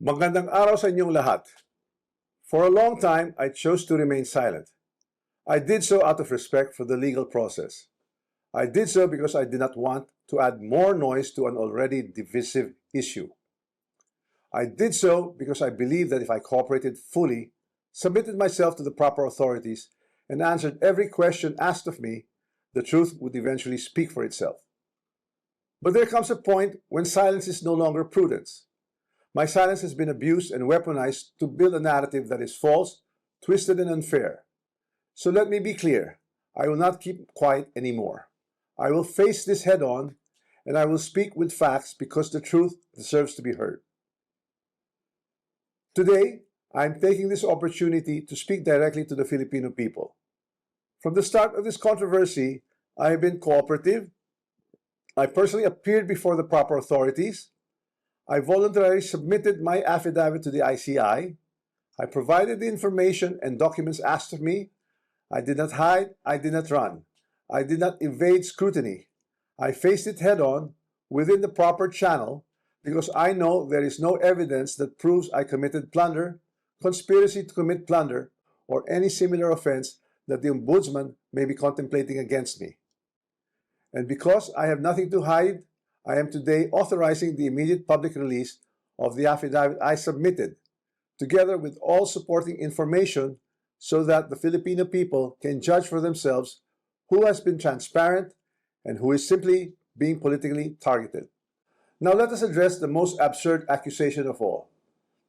Magandang araw sa inyong lahat. For a long time, I chose to remain silent. I did so out of respect for the legal process. I did so because I did not want to add more noise to an already divisive issue. I did so because I believed that if I cooperated fully, submitted myself to the proper authorities, and answered every question asked of me, the truth would eventually speak for itself. But there comes a point when silence is no longer prudence. My silence has been abused and weaponized to build a narrative that is false, twisted, and unfair. So let me be clear. I will not keep quiet anymore. I will face this head on, and I will speak with facts because the truth deserves to be heard. Today, I am taking this opportunity to speak directly to the Filipino people. From the start of this controversy, I have been cooperative. I personally appeared before the proper authorities. I voluntarily submitted my affidavit to the ICI. I provided the information and documents asked of me. I did not hide. I did not run. I did not evade scrutiny. I faced it head on within the proper channel because I know there is no evidence that proves I committed plunder, conspiracy to commit plunder, or any similar offense that the Ombudsman may be contemplating against me. And because I have nothing to hide, I am today authorizing the immediate public release of the affidavit I submitted, together with all supporting information so that the Filipino people can judge for themselves who has been transparent and who is simply being politically targeted. Now let us address the most absurd accusation of all,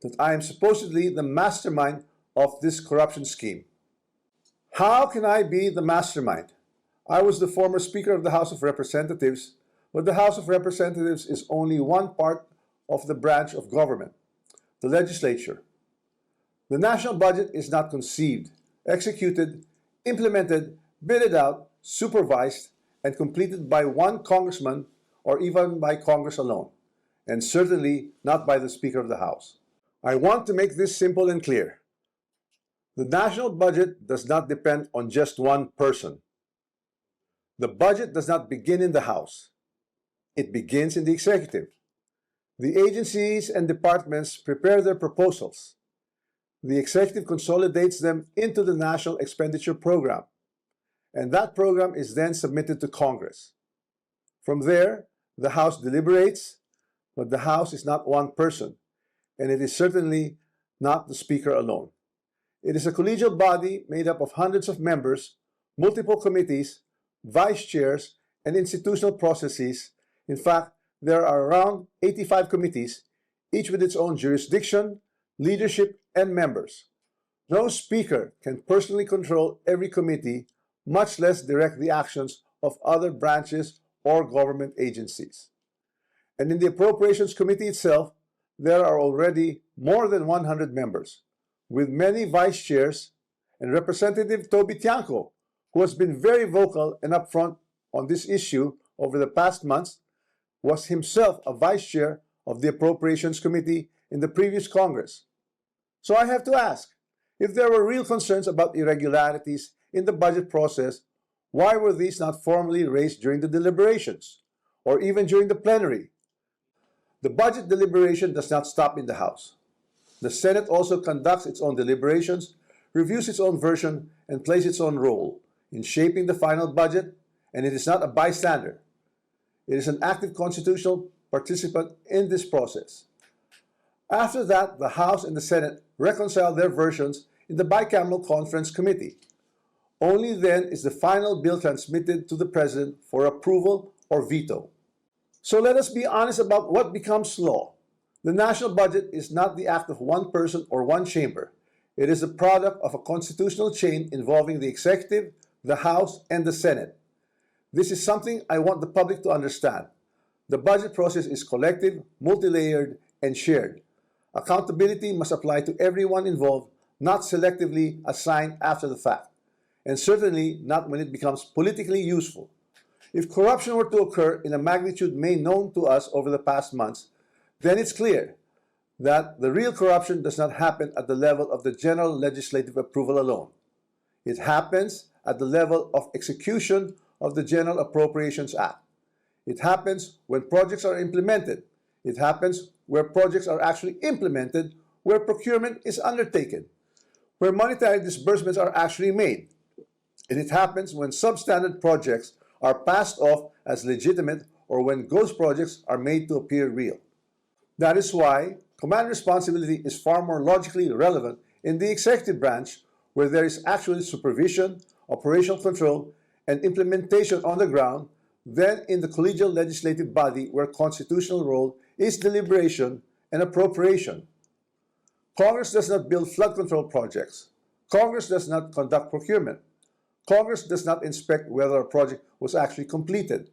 that I am supposedly the mastermind of this corruption scheme. How can I be the mastermind? I was the former Speaker of the House of Representatives, but the House of Representatives is only one part of the branch of government, the legislature. The national budget is not conceived, executed, implemented, bidded out, supervised, and completed by one congressman or even by Congress alone, and certainly not by the Speaker of the House. I want to make this simple and clear. The national budget does not depend on just one person. The budget does not begin in the House. It begins in the executive. The agencies and departments prepare their proposals. The executive consolidates them into the National Expenditure Program, and that program is then submitted to Congress. From there, the House deliberates, but the House is not one person, and it is certainly not the Speaker alone. It is a collegial body made up of hundreds of members, multiple committees, vice chairs, and institutional processes. In fact, there are around 85 committees, each with its own jurisdiction, leadership, and members. No speaker can personally control every committee, much less direct the actions of other branches or government agencies. And in the Appropriations Committee itself, there are already more than 100 members, with many vice chairs, and Representative Toby Tiangco, who has been very vocal and upfront on this issue over the past months, was himself a vice chair of the Appropriations Committee in the previous Congress. So I have to ask, if there were real concerns about irregularities in the budget process, why were these not formally raised during the deliberations, or even during the plenary? The budget deliberation does not stop in the House. The Senate also conducts its own deliberations, reviews its own version, and plays its own role in shaping the final budget, and it is not a bystander. It is an active constitutional participant in this process. After that, the House and the Senate reconcile their versions in the bicameral conference committee. Only then is the final bill transmitted to the President for approval or veto. So let us be honest about what becomes law. The national budget is not the act of one person or one chamber. It is a product of a constitutional chain involving the executive, the House, and the Senate. This is something I want the public to understand. The budget process is collective, multi-layered, and shared. Accountability must apply to everyone involved, not selectively assigned after the fact, and certainly not when it becomes politically useful. If corruption were to occur in a magnitude made known to us over the past months, then it's clear that the real corruption does not happen at the level of the general legislative approval alone. It happens at the level of execution of the General Appropriations Act. It happens when projects are implemented. It happens where projects are actually implemented, where procurement is undertaken, where monetary disbursements are actually made. And it happens when substandard projects are passed off as legitimate or when ghost projects are made to appear real. That is why command responsibility is far more logically relevant in the executive branch, where there is actually supervision, operational control, and implementation on the ground, than in the collegial legislative body, where constitutional role is deliberation and appropriation. Congress does not build flood control projects. Congress does not conduct procurement. Congress does not inspect whether a project was actually completed.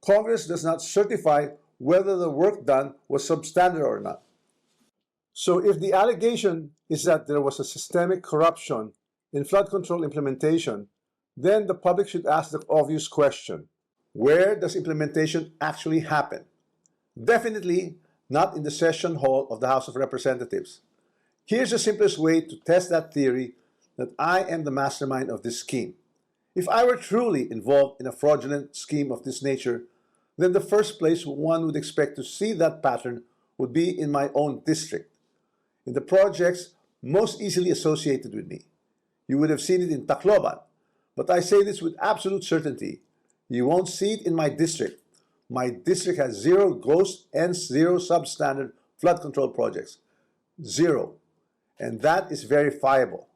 Congress does not certify whether the work done was substandard or not. So if the allegation is that there was a systemic corruption in flood control implementation, then the public should ask the obvious question: where does implementation actually happen? Definitely not in the session hall of the House of Representatives. Here's the simplest way to test that theory that I am the mastermind of this scheme. If I were truly involved in a fraudulent scheme of this nature, then the first place one would expect to see that pattern would be in my own district, in the projects most easily associated with me. You would have seen it in Tacloban, but I say this with absolute certainty. You won't see it in my district. My district has 0 ghost and 0 substandard flood control projects. 0. And that is verifiable.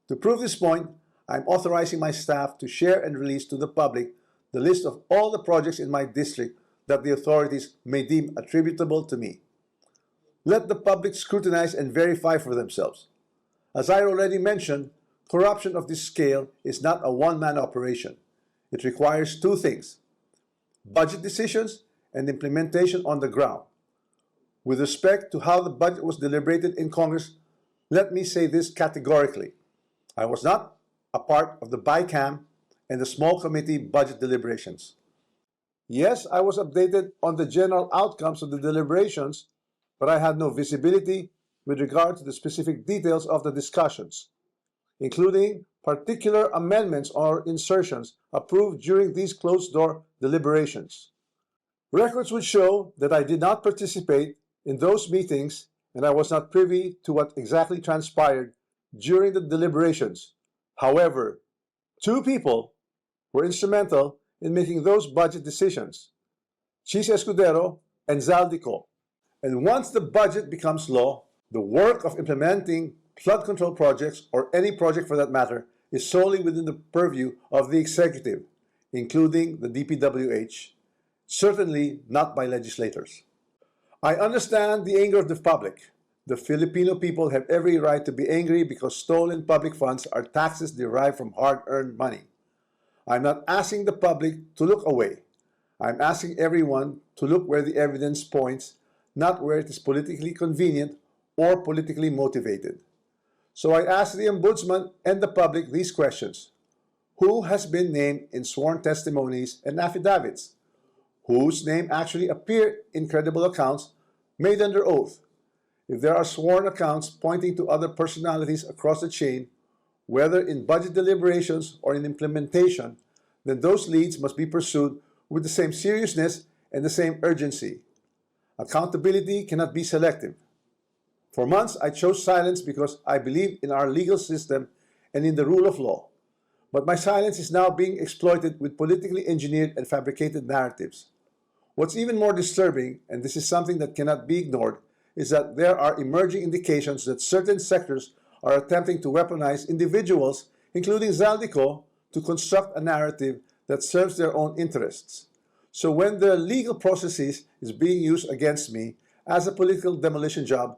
To prove this point, I'm authorizing my staff to share and release to the public the list of all the projects in my district that the authorities may deem attributable to me. Let the public scrutinize and verify for themselves. As I already mentioned, corruption of this scale is not a one-man operation. It requires 2 things: budget decisions and implementation on the ground. With respect to how the budget was deliberated in Congress, let me say this categorically. I was not a part of the BICAM and the small committee budget deliberations. Yes, I was updated on the general outcomes of the deliberations, but I had no visibility with regard to the specific details of the discussions, including particular amendments or insertions approved during these closed-door deliberations. Records would show that I did not participate in those meetings and I was not privy to what exactly transpired during the deliberations. However, 2 people were instrumental in making those budget decisions: Chis Escudero and Zaldico. And once the budget becomes law, the work of implementing flood control projects, or any project for that matter, is solely within the purview of the executive, including the DPWH, certainly not by legislators. I understand the anger of the public. The Filipino people have every right to be angry because stolen public funds are taxes derived from hard-earned money. I'm not asking the public to look away. I'm asking everyone to look where the evidence points, not where it is politically convenient or politically motivated. So I ask the Ombudsman and the public these questions. Who has been named in sworn testimonies and affidavits? Whose name actually appeared in credible accounts made under oath? If there are sworn accounts pointing to other personalities across the chain, whether in budget deliberations or in implementation, then those leads must be pursued with the same seriousness and the same urgency. Accountability cannot be selective. For months, I chose silence because I believe in our legal system and in the rule of law. But my silence is now being exploited with politically engineered and fabricated narratives. What's even more disturbing, and this is something that cannot be ignored, is that there are emerging indications that certain sectors are attempting to weaponize individuals, including Zaldico, to construct a narrative that serves their own interests. So when the legal processes is being used against me as a political demolition job,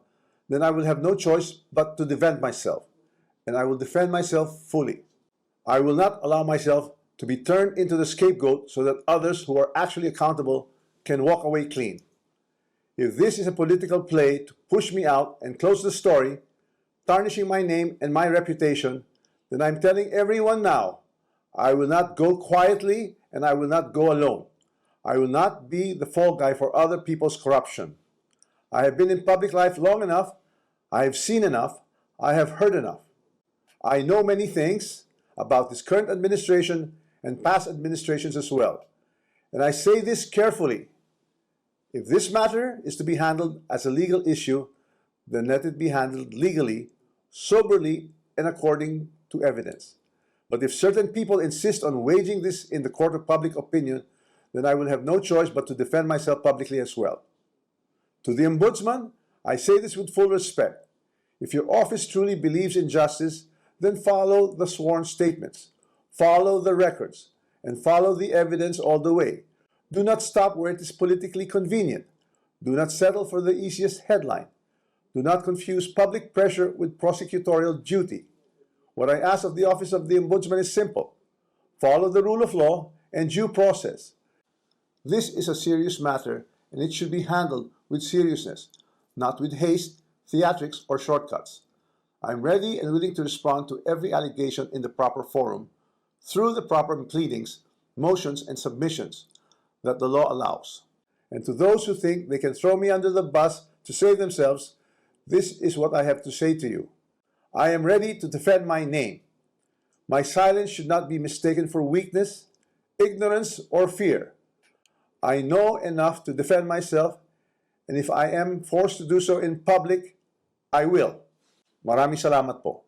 then I will have no choice but to defend myself. And I will defend myself fully. I will not allow myself to be turned into the scapegoat so that others who are actually accountable can walk away clean. If this is a political play to push me out and close the story, tarnishing my name and my reputation, then I'm telling everyone now, I will not go quietly and I will not go alone. I will not be the fall guy for other people's corruption. I have been in public life long enough. I have seen enough. I have heard enough. I know many things about this current administration and past administrations as well. And I say this carefully. If this matter is to be handled as a legal issue, then let it be handled legally, soberly, and according to evidence. But if certain people insist on waging this in the court of public opinion, then I will have no choice but to defend myself publicly as well. To the Ombudsman, I say this with full respect. If your office truly believes in justice, then follow the sworn statements, follow the records, and follow the evidence all the way. Do not stop where it is politically convenient. Do not settle for the easiest headline. Do not confuse public pressure with prosecutorial duty. What I ask of the Office of the Ombudsman is simple. Follow the rule of law and due process. This is a serious matter, and it should be handled with seriousness, not with haste, theatrics, or shortcuts. I'm ready and willing to respond to every allegation in the proper forum, through the proper pleadings, motions, and submissions that the law allows. And to those who think they can throw me under the bus to save themselves, this is what I have to say to you. I am ready to defend my name. My silence should not be mistaken for weakness, ignorance, or fear. I know enough to defend myself, and if I am forced to do so in public, I will. Maraming salamat po.